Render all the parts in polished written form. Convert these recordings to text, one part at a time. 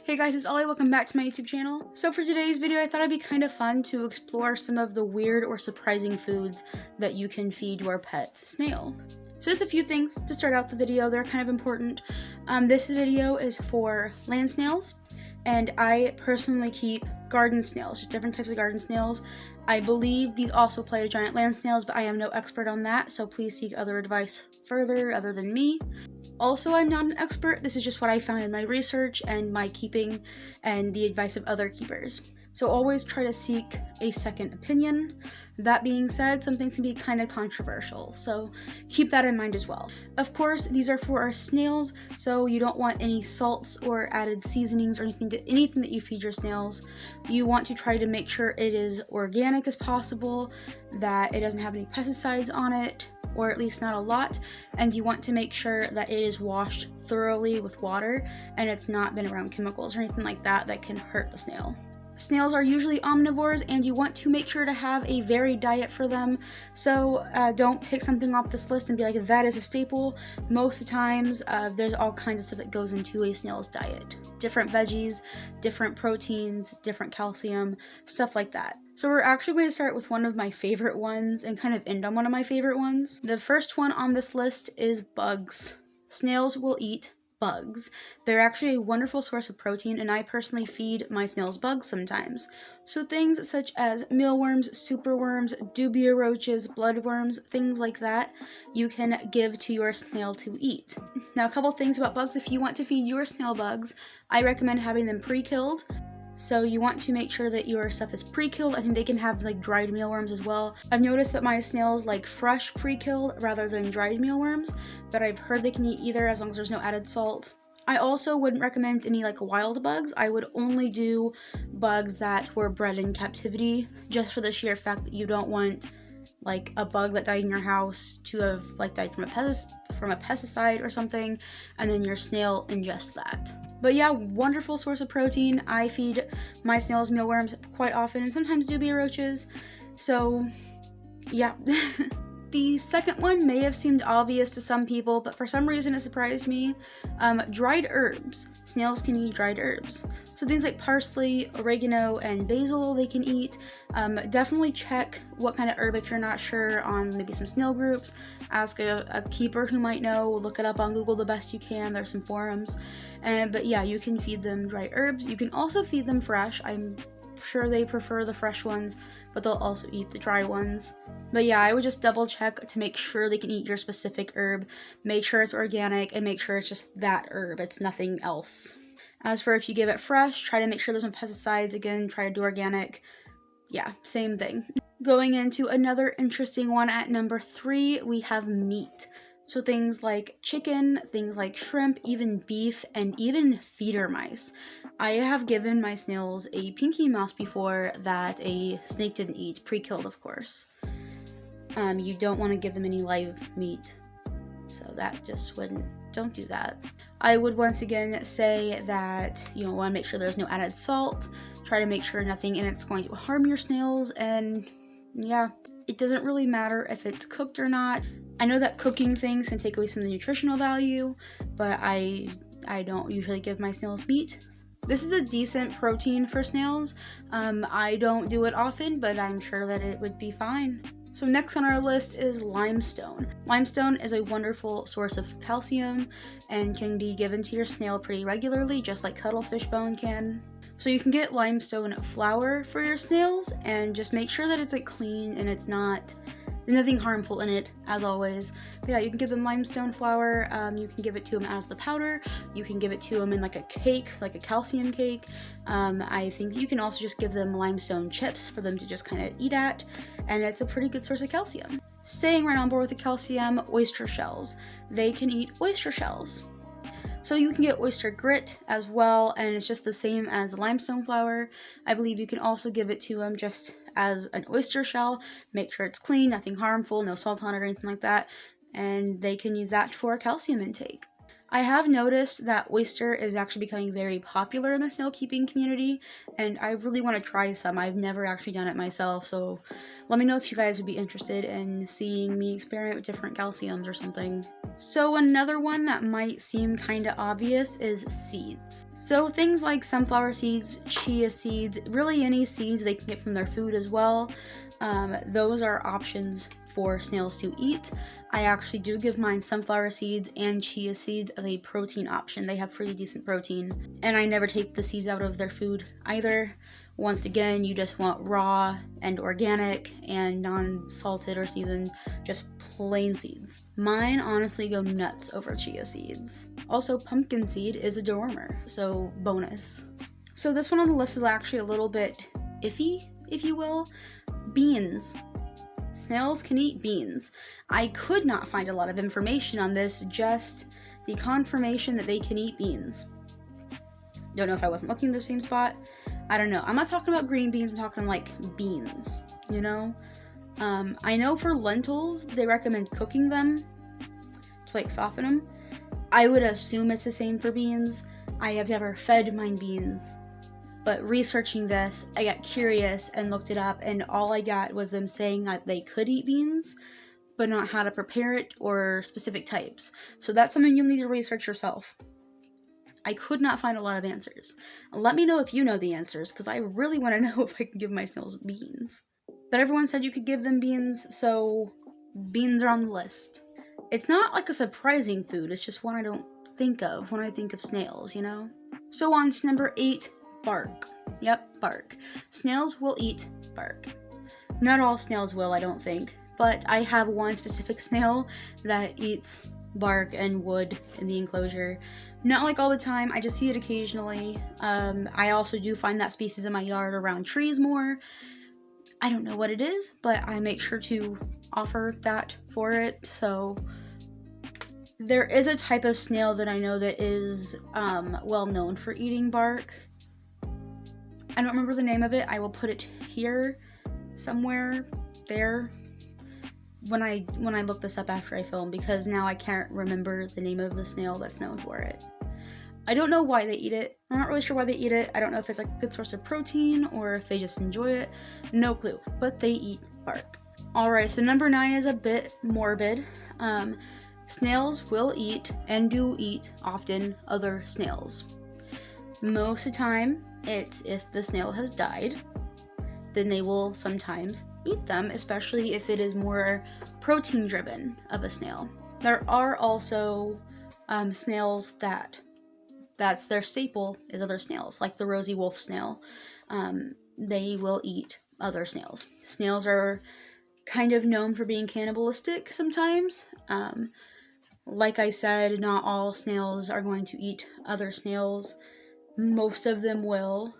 Hey guys, it's Ollie. Welcome back to my YouTube channel. So for today's video, I thought it'd be kind of fun to explore some of the weird or surprising foods that you can feed your pet snail. So just a few things to start out the video. They're kind of important. This video is for land snails, and I personally keep garden snails, just different types of garden snails. I believe these also apply to giant land snails, but I am no expert on that, so please seek other advice further other than me. Also, I'm not an expert. This is just what I found in my research and my keeping and the advice of other keepers. So always try to seek a second opinion. That being said, some things can be kind of controversial, so keep that in mind as well. Of course, these are for our snails, so you don't want any salts or added seasonings or anything that you feed your snails. You want to try to make sure it is organic as possible, that it doesn't have any pesticides on it, or at least not a lot, and you want to make sure that it is washed thoroughly with water and it's not been around chemicals or anything like that that can hurt the snail. Snails are usually omnivores, and you want to make sure to have a varied diet for them, so don't pick something off this list and be like, that is a staple. Most of the times, there's all kinds of stuff that goes into a snail's diet. Different veggies, different proteins, different calcium, stuff like that. So we're actually going to start with one of my favorite ones and kind of end on one of my favorite ones. The first one on this list is bugs. Snails will eat bugs. They're actually a wonderful source of protein, and I personally feed my snails bugs sometimes. So things such as mealworms, superworms, dubia roaches, bloodworms, things like that, you can give to your snail to eat. Now, a couple things about bugs. If you want to feed your snail bugs, I recommend having them pre-killed. So you want to make sure that your stuff is pre-killed. I think they can have like dried mealworms as well. I've noticed that my snails like fresh pre-killed rather than dried mealworms, but I've heard they can eat either as long as there's no added salt. I also wouldn't recommend any like wild bugs. I would only do bugs that were bred in captivity, just for the sheer fact that you don't want like a bug that died in your house to have like died from a pesticide or something, and then your snail ingests that. But yeah, wonderful source of protein. I feed my snails mealworms quite often, and sometimes dubia roaches. So yeah. The second one may have seemed obvious to some people, but for some reason it surprised me. Dried herbs. Snails can eat dried herbs. So things like parsley, oregano, and basil they can eat. Definitely check what kind of herb if you're not sure on maybe some snail groups. Ask a keeper who might know. Look it up on Google the best you can. There's some forums. But yeah, you can feed them dried herbs. You can also feed them fresh. I'm sure they prefer the fresh ones, but they'll also eat the dry ones. But yeah, I would just double check to make sure they can eat your specific herb, make sure it's organic, and make sure it's just that herb, it's nothing else. As for if you give it fresh, try to make sure there's no pesticides. Again, try to do organic. Yeah, same thing. Going into another interesting one at number 3, we have meat. So things like chicken, things like shrimp, even beef, and even feeder mice. I have given my snails a pinky mouse before that a snake didn't eat, pre-killed of course. You don't want to give them any live meat, so that just don't do that. I would once again say that you want to make sure there's no added salt, try to make sure nothing in it's going to harm your snails, and yeah, it doesn't really matter if it's cooked or not. I know that cooking things can take away some of the nutritional value, but I don't usually give my snails meat. This is a decent protein for snails. I don't do it often, but I'm sure that it would be fine. So next on our list is limestone. Limestone is a wonderful source of calcium and can be given to your snail pretty regularly, just like cuttlefish bone can. So you can get limestone flour for your snails, and just make sure that it's like clean and it's nothing harmful in it, as always. But yeah, you can give them limestone flour. You can give it to them as the powder. You can give it to them in like a cake, like a calcium cake. I think you can also just give them limestone chips for them to just kind of eat at, and it's a pretty good source of calcium. Staying right on board with the calcium, oyster shells. They can eat oyster shells. So you can get oyster grit as well, and it's just the same as the limestone flour. I believe you can also give it to them just as an oyster shell. Make sure it's clean, nothing harmful, no salt on it or anything like that, and they can use that for calcium intake. I have noticed that oyster is actually becoming very popular in the snail keeping community, and I really want to try some. I've never actually done it myself, so let me know if you guys would be interested in seeing me experiment with different calciums or something. So another one that might seem kind of obvious is seeds. So things like sunflower seeds, chia seeds, really any seeds they can get from their food as well. Those are options for snails to eat. I actually do give mine sunflower seeds and chia seeds as a protein option. They have pretty decent protein, and I never take the seeds out of their food either. Once again, you just want raw and organic and non-salted or seasoned, just plain seeds. Mine honestly go nuts over chia seeds. Also, pumpkin seed is a dewormer, so bonus. So this one on the list is actually a little bit iffy, if you will. Beans. Snails can eat beans. I could not find a lot of information on this, just the confirmation that they can eat beans. Don't know if I wasn't looking in the same spot. I don't know. I'm not talking about green beans, I'm talking like beans, you know? I know for lentils, they recommend cooking them to like soften them. I would assume it's the same for beans. I have never fed mine beans. But researching this, I got curious and looked it up, and all I got was them saying that they could eat beans, but not how to prepare it or specific types. So that's something you'll need to research yourself. I could not find a lot of answers. Let me know if you know the answers, because I really want to know if I can give my snails beans. But everyone said you could give them beans, so beans are on the list. It's not like a surprising food, it's just one I don't think of when I think of snails, you know? So on to number 8, bark. Yep, bark. Snails will eat bark. Not all snails will, I don't think, but I have one specific snail that eats bark and wood in the enclosure. Not like all the time, I just see it occasionally. I also do find that species in my yard around trees more. I don't know what it is, but I make sure to offer that for it. So there is a type of snail that I know that is well known for eating bark. I don't remember the name of it. I will put it here somewhere there when I look this up after I film, because now I can't remember the name of the snail that's known for it. I don't know why they eat it. I'm not really sure why they eat it. I don't know if it's like a good source of protein or if they just enjoy it. No clue, but they eat bark. Alright, so number 9 is a bit morbid. Snails will eat and do eat often other snails. Most of the time, it's if the snail has died, then they will sometimes eat them, especially if it is more protein driven of a snail. There are also snails that's their staple is other snails, like the rosy wolf snail. They will eat other snails. Snails are kind of known for being cannibalistic sometimes. Like I said, not all snails are going to eat other snails. Most of them will.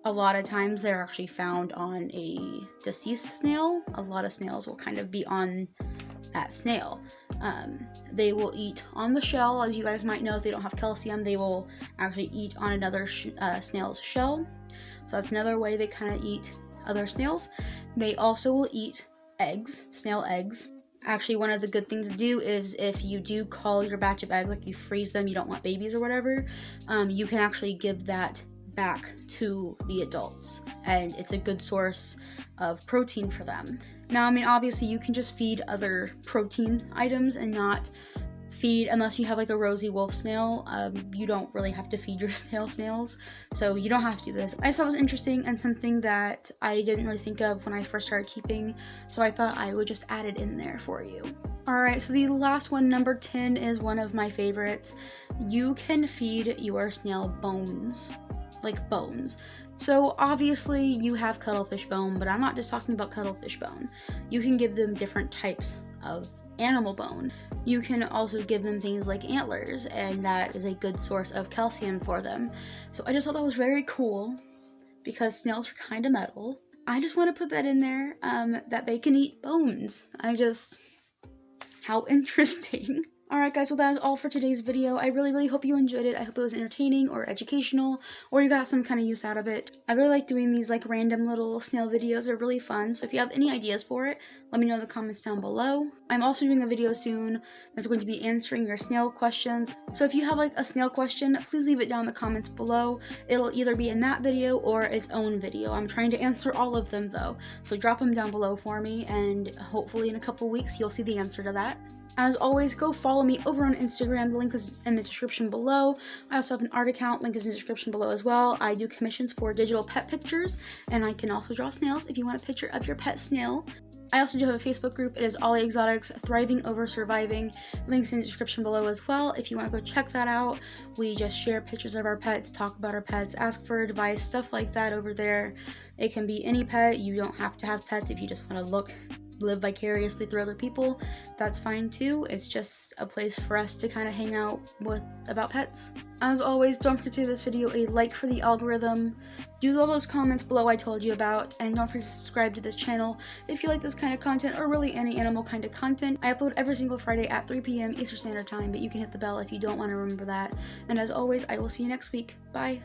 A lot of times they're actually found on a deceased snail. A lot of snails will kind of be on that snail. They will eat on the shell, as you guys might know. If they don't have calcium, they will actually eat on another snail's shell. So that's another way they kind of eat other snails. They also will eat eggs, snail eggs. Actually, one of the good things to do is if you do cull your batch of eggs, like you freeze them, you don't want babies or whatever, you can actually give that back to the adults, and it's a good source of protein for them. Now, I mean, obviously you can just feed other protein items and not feed, unless you have like a rosy wolf snail, you don't really have to feed your snails, so you don't have to do this. I thought it was interesting and something that I didn't really think of when I first started keeping, so I thought I would just add it in there for you. Alright, so the last one, number 10, is one of my favorites. You can feed your snail bones. Like bones. So obviously you have cuttlefish bone, but I'm not just talking about cuttlefish bone. You can give them different types of animal bone. You can also give them things like antlers, and that is a good source of calcium for them. So I just thought that was very cool, because snails are kind of metal. I just want to put that in there, that they can eat bones. How interesting. Alright guys, well that is all for today's video. I really hope you enjoyed it. I hope it was entertaining or educational, or you got some kind of use out of it. I really like doing these like random little snail videos. They're really fun, so if you have any ideas for it, let me know in the comments down below. I'm also doing a video soon that's going to be answering your snail questions. So if you have like a snail question, please leave it down in the comments below. It'll either be in that video or its own video. I'm trying to answer all of them though, so drop them down below for me, and hopefully in a couple weeks you'll see the answer to that. As always, go follow me over on Instagram. The link is in the description below. I also have an art account. Link is in the description below as well. I do commissions for digital pet pictures, and I can also draw snails if you want a picture of your pet snail. I also do have a Facebook group. It is Ollie Exotics, Thriving Over Surviving. Links in the description below as well if you want to go check that out. We just share pictures of our pets, talk about our pets, ask for advice, stuff like that over there. It can be any pet. You don't have to have pets if you just want to live vicariously through other people. That's fine too. It's just a place for us to kind of hang out with about pets. As always, don't forget to give this video a like for the algorithm. Do all those comments below I told you about, and don't forget to subscribe to this channel if you like this kind of content or really any animal kind of content. I upload every single Friday at 3 p.m. Eastern Standard Time, but you can hit the bell if you don't want to remember that. And as always, I will see you next week. Bye!